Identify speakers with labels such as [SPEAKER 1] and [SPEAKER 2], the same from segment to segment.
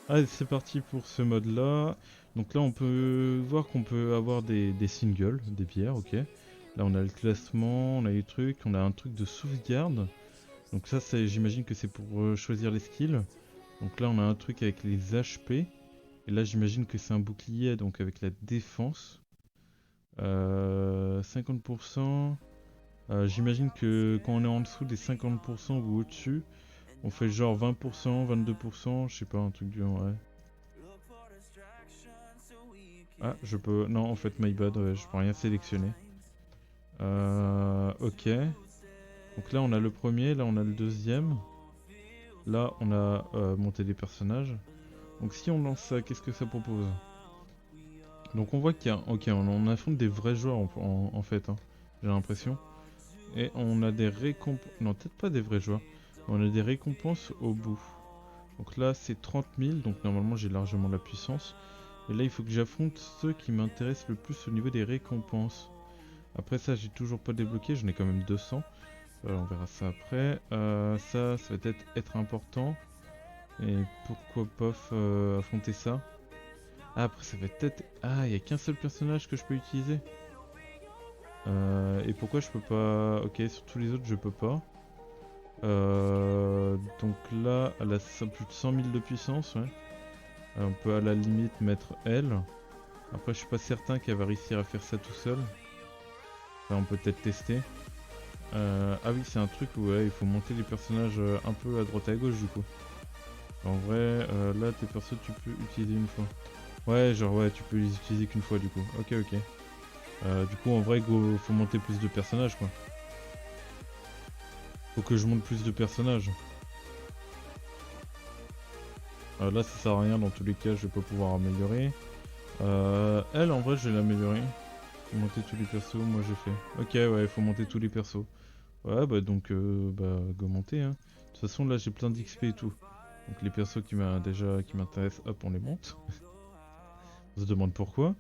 [SPEAKER 1] Allez, c'est parti pour ce mode là. Donc là on peut voir qu'on peut avoir des singles, des bières, ok. Là on a le classement, on a les trucs, on a un truc de sauvegarde. Donc ça j'imagine que c'est pour choisir les skills. Donc là on a un truc avec les HP. Et là j'imagine que c'est un bouclier donc avec la défense. 50%. J'imagine que quand on est en dessous des 50% ou au-dessus, on fait genre 20%, 22%, je sais pas, un truc du genre, ouais. Ah, je peux... Non, en fait, my bad, ouais, je peux rien sélectionner. Ok. Donc là, on a le premier, là, on a le deuxième. Là, on a monté des personnages. Donc si on lance ça, qu'est-ce que ça propose? Donc on voit qu'il y a... Ok, on affronte des vrais joueurs en fait, hein, j'ai l'impression. Et on a des récompenses... Non, peut-être pas des vrais joueurs. On a des récompenses au bout. Donc là, c'est 30 000, donc normalement j'ai largement la puissance. Et là, il faut que j'affronte ceux qui m'intéressent le plus au niveau des récompenses. Après ça, j'ai toujours pas débloqué, j'en ai quand même 200. On verra ça après. Ça va peut-être être important. Et pourquoi pas affronter ça. Ah, après ça va peut-être... Ah, il y a qu'un seul personnage que je peux utiliser. Et pourquoi je peux pas... Ok, sur tous les autres, je peux pas. Donc là, elle a plus de 100 000 de puissance, ouais. On peut à la limite mettre elle. Après, je suis pas certain qu'elle va réussir à faire ça tout seul. Ça, on peut peut-être tester. Ah oui, c'est un truc où ouais, il faut monter les personnages un peu à droite et à gauche du coup. En vrai, là, tes persos, tu peux utiliser une fois. Ouais, genre ouais, tu peux les utiliser qu'une fois du coup. Ok, ok. Du coup, en vrai, go, faut monter plus de personnages quoi. Faut que je monte plus de personnages. Là, ça sert à rien dans tous les cas, je vais pas pouvoir améliorer. Elle, en vrai, je vais l'améliorer. Faut monter tous les persos, moi j'ai fait. Ok, ouais, faut monter tous les persos. Ouais, bah donc, bah, go monter, hein. De toute façon, là, j'ai plein d'XP et tout. Donc les persos qui m'intéressent, hop, on les monte. On se demande pourquoi.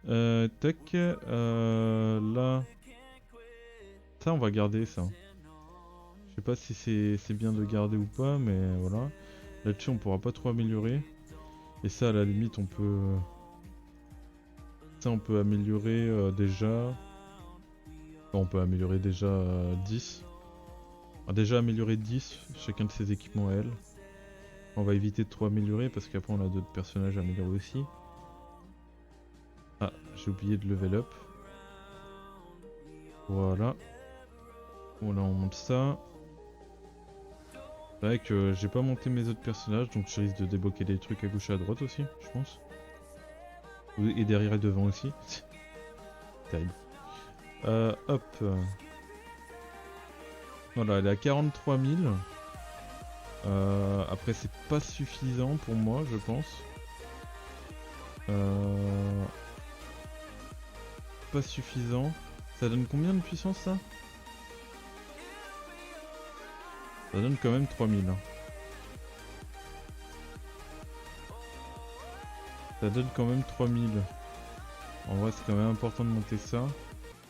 [SPEAKER 1] Tac, là... Ça, on va garder ça. Je sais pas si c'est bien de garder ou pas, mais voilà. Là-dessus, on pourra pas trop améliorer. Et ça, à la limite, on peut... Ça, on peut améliorer déjà... Enfin, on peut améliorer déjà 10. On va déjà améliorer 10, chacun de ses équipements à elle. On va éviter de trop améliorer parce qu'après on a d'autres personnages à améliorer aussi. Ah, j'ai oublié de level up. Voilà. Voilà, on monte ça. C'est vrai que j'ai pas monté mes autres personnages, donc je risque de débloquer des trucs à gauche et à droite aussi, je pense. Et derrière et devant aussi. Terrible. Hop. Voilà, elle est à 43 000. Après, c'est pas suffisant pour moi, je pense. Pas suffisant. Ça donne combien de puissance ça? Ça donne quand même 3000. Ça donne quand même 3000. En vrai, c'est quand même important de monter ça.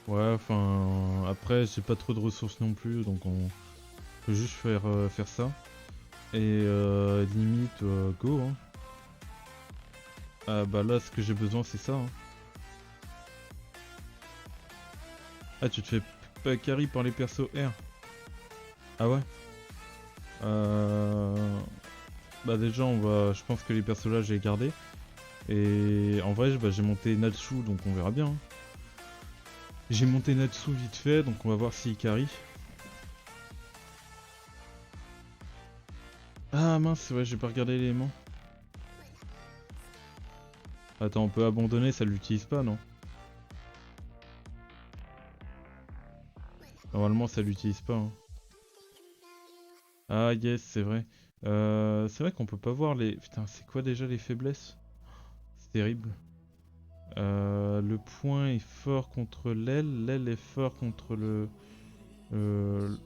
[SPEAKER 1] Ouais, enfin... Après, j'ai pas trop de ressources non plus, donc on peut juste faire ça. Et limite, go, hein. Ah bah là, ce que j'ai besoin, c'est ça, hein. Ah, tu te fais pas carry par les persos R. Ah ouais. Bah déjà, je pense que les persos là, j'ai gardé. Et en vrai, bah, j'ai monté Natsu, donc on verra bien, hein. J'ai monté Natsu vite fait, donc on va voir s'il carry. Ah mince, ouais, j'ai pas regardé l'élément. Attends, on peut abandonner, ça l'utilise pas, non? Normalement, ça l'utilise pas, hein. Ah yes, c'est vrai. C'est vrai qu'on peut pas voir les... Putain, c'est quoi déjà les faiblesses? C'est terrible. Le point est fort contre l'aile, l'aile est fort contre le... Euh,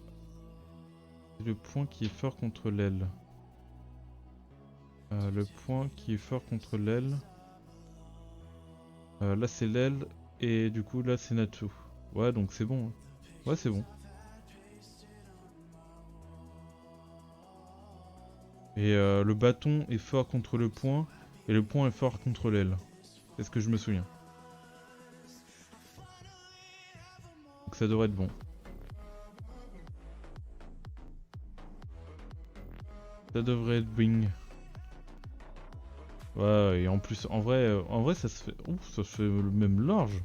[SPEAKER 1] le point qui est fort contre l'aile. Le point qui est fort contre l'aile. Là c'est l'aile et du coup là c'est Natsu. Ouais donc c'est bon, hein. Ouais c'est bon. Et le bâton est fort contre le poing, et le poing est fort contre l'aile. C'est ce que je me souviens. Donc ça devrait être bon. Ça devrait être bing. Ouais, et en plus, en vrai ça se fait... Ouf, ça se fait même large.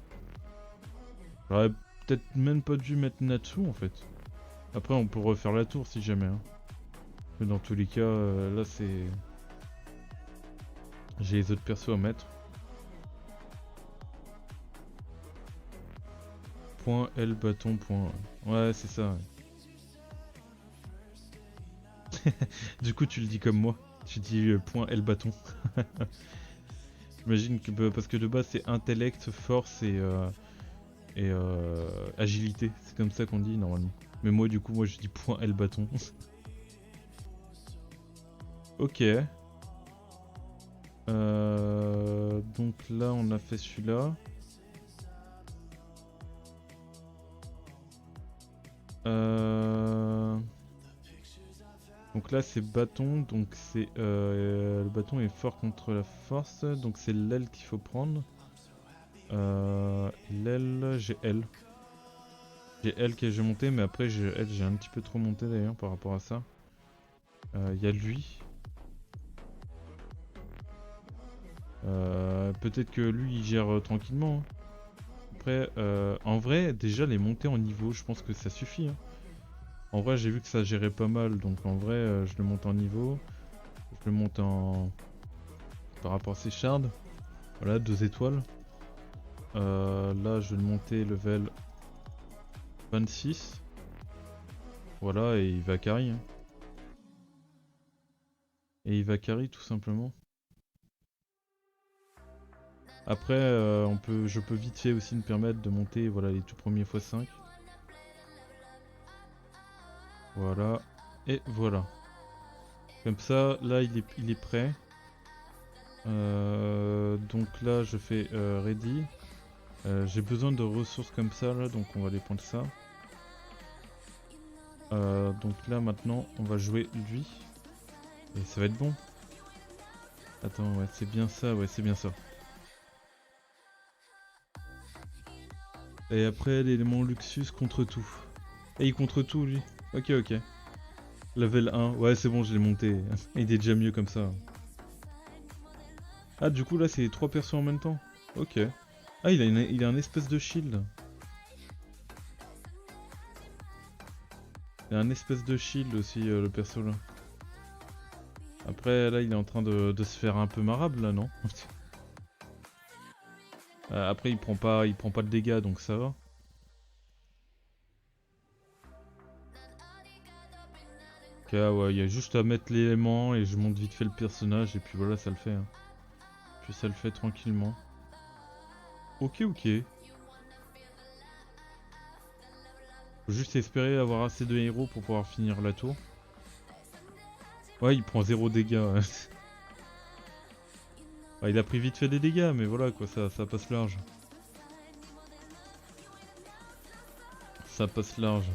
[SPEAKER 1] J'aurais peut-être même pas dû mettre Natsu en fait. Après on peut refaire la tour si jamais. Hein. Mais dans tous les cas, là c'est... J'ai les autres persos à mettre. Point L bâton point. Ouais c'est ça. Ouais. Du coup tu le dis comme moi. Tu dis point L bâton. J'imagine que parce que de base c'est intellect, force et agilité. C'est comme ça qu'on dit normalement. Mais moi du coup moi je dis point L bâton. Ok. Donc là on a fait celui-là. Donc là c'est bâton, donc c'est le bâton est fort contre la force, donc c'est l'aile qu'il faut prendre. L'aile, j'ai L. J'ai L que j'ai monté, mais après j'ai L, j'ai un petit peu trop monté d'ailleurs par rapport à ça. Il y a lui. Peut-être que lui il gère tranquillement. Hein. Après, en vrai, déjà les montées en niveau, je pense que ça suffit. Hein. En vrai, j'ai vu que ça gérait pas mal, donc en vrai, je le monte en niveau. Je le monte en... par rapport à ses shards. Voilà, 2 étoiles. Là, je vais le monter level 26. Voilà, et il va carry. Hein. Et il va carry tout simplement. Après, je peux vite fait aussi me permettre de monter voilà, les tout premiers x5. Voilà. Et voilà. Comme ça, là, il est prêt. Donc là, je fais ready. J'ai besoin de ressources comme ça, là, donc on va les prendre ça. Donc là, maintenant, on va jouer lui. Et ça va être bon. Attends, ouais, c'est bien ça, ouais, c'est bien ça. Et après, l'élément Luxus contre tout. Et il contre tout, lui. Ok, ok. Level 1. Ouais, c'est bon, je l'ai monté. Il est déjà mieux comme ça. Ah, du coup, là, c'est 3 persos en même temps. Ok. Ah, il a un espèce de shield. Il a un espèce de shield aussi, le perso, là. Après, là, il est en train de se faire un peu marable, là, non? Après, il prend pas de dégâts, donc ça va. Ok, ouais, il y a juste à mettre l'élément et je monte vite fait le personnage et puis voilà, ça le fait. Hein. Puis ça le fait tranquillement. Ok, ok. Faut juste espérer avoir assez de héros pour pouvoir finir la tour. Ouais, il prend 0 dégâts. Ouais. Ouais, il a pris vite fait des dégâts, mais voilà quoi, ça passe large. Ça passe large.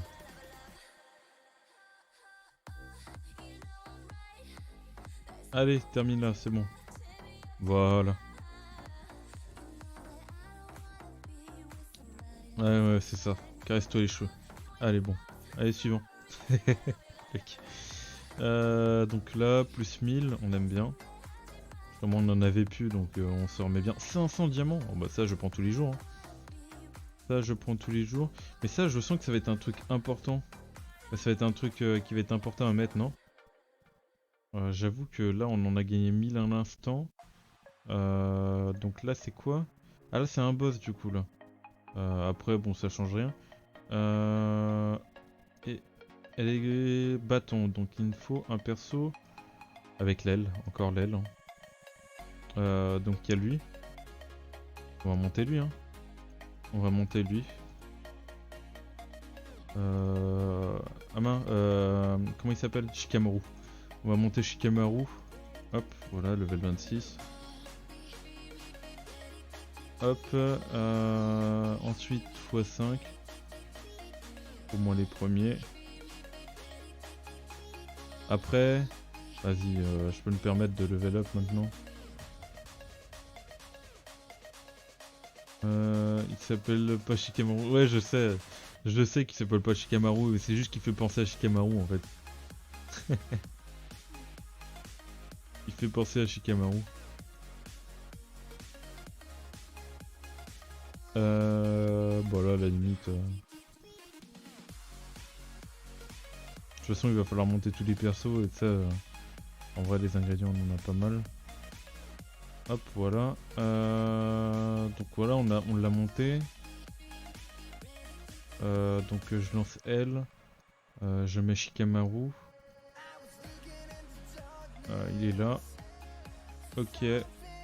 [SPEAKER 1] Allez, termine là, c'est bon. Voilà. Ouais, ouais, c'est ça. Caresse-toi les cheveux. Allez, bon. Allez, suivant. Ok. Donc là, plus 1000, on aime bien. Comme on en avait plus, donc on se remet bien. 500 diamants. Oh, bah ça, je prends tous les jours. Hein. Ça, je prends tous les jours. Mais ça, je sens que ça va être un truc important. Ça va être un truc qui va être important à mettre, non? J'avoue que là, on en a gagné 1000 à l'instant. Donc là, c'est quoi? Ah là, c'est un boss du coup, là. Après, bon, ça change rien. Et elle est bâton, donc il me faut un perso avec l'aile, encore l'aile. Hein. Donc il y a lui. On va monter lui, hein. On va monter lui. Ah mince, comment il s'appelle? Shikamaru. On va monter Shikamaru. Hop, voilà, level 26. Hop, ensuite x5. Au moins les premiers. Après, Vas-y, je peux me permettre de level up maintenant. Il s'appelle pas Shikamaru. Ouais, je sais. Je sais qu'il s'appelle pas Shikamaru, mais c'est juste qu'il fait penser à Shikamaru en fait. Il fait penser à Shikamaru. Bon là, à la limite. De toute façon, il va falloir monter tous les persos et ça. En vrai, les ingrédients, on en a pas mal. Hop, voilà. Donc voilà, on l'a monté. Donc je lance elle. Je mets Shikamaru. Il est là. Ok,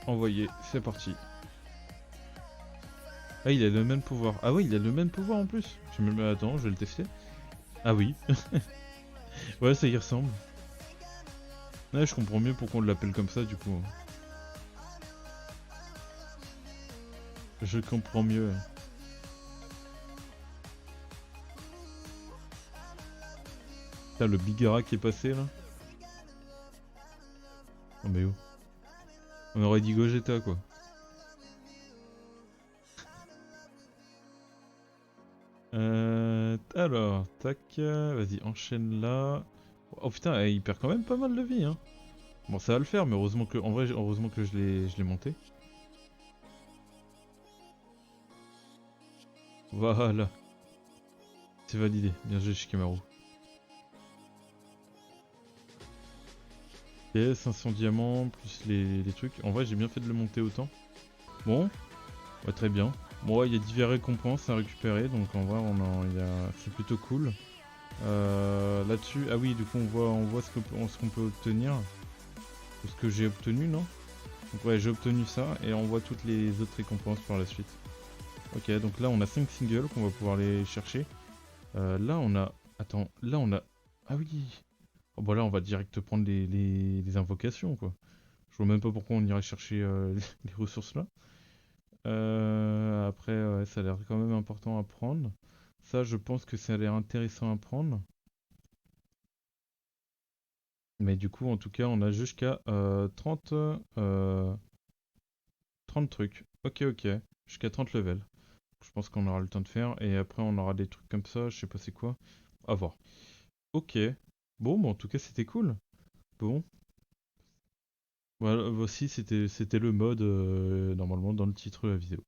[SPEAKER 1] envoyé, c'est parti. Ah, il a le même pouvoir. Ah oui, il a le même pouvoir en plus. Attends, je vais le tester. Ah oui. Ouais, ça y ressemble. Ouais, je comprends mieux pourquoi on l'appelle comme ça du coup. Je comprends mieux. Ouais. Putain, le Bigara qui est passé là. Oh mais où? On aurait dit Gogeta quoi. Alors, tac, vas-y, enchaîne là. Oh putain, il perd quand même pas mal de vie hein. Bon, ça va le faire, mais heureusement que, en vrai, heureusement que je l'ai monté. Voilà, c'est validé. Bien joué, Shikamaru. Ok, 500 diamants, plus les trucs. En vrai, j'ai bien fait de le monter autant. Bon, ouais, très bien. Bon, ouais, il y a diverses récompenses à récupérer, donc en vrai, c'est plutôt cool. Là-dessus, ah oui, du coup, on voit ce qu'on peut obtenir. Ce que j'ai obtenu, non? Donc ouais, j'ai obtenu ça, et on voit toutes les autres récompenses par la suite. Ok, donc là, on a 5 singles qu'on va pouvoir aller chercher. Là, on a... Attends, là, on a... Ah oui. Oh, bah là, on va direct prendre les invocations, quoi. Je vois même pas pourquoi on irait chercher les ressources là. Après, ouais, ça a l'air quand même important à prendre. Ça, je pense que ça a l'air intéressant à prendre. Mais du coup, en tout cas, on a jusqu'à 30 trucs. Ok, ok. Jusqu'à 30 levels. Je pense qu'on aura le temps de faire. Et après, on aura des trucs comme ça. Je sais pas c'est quoi. À voir. Ok. Bon, en tout cas, c'était cool. Bon. Voilà, voici, c'était le mode, normalement, dans le titre de la vidéo.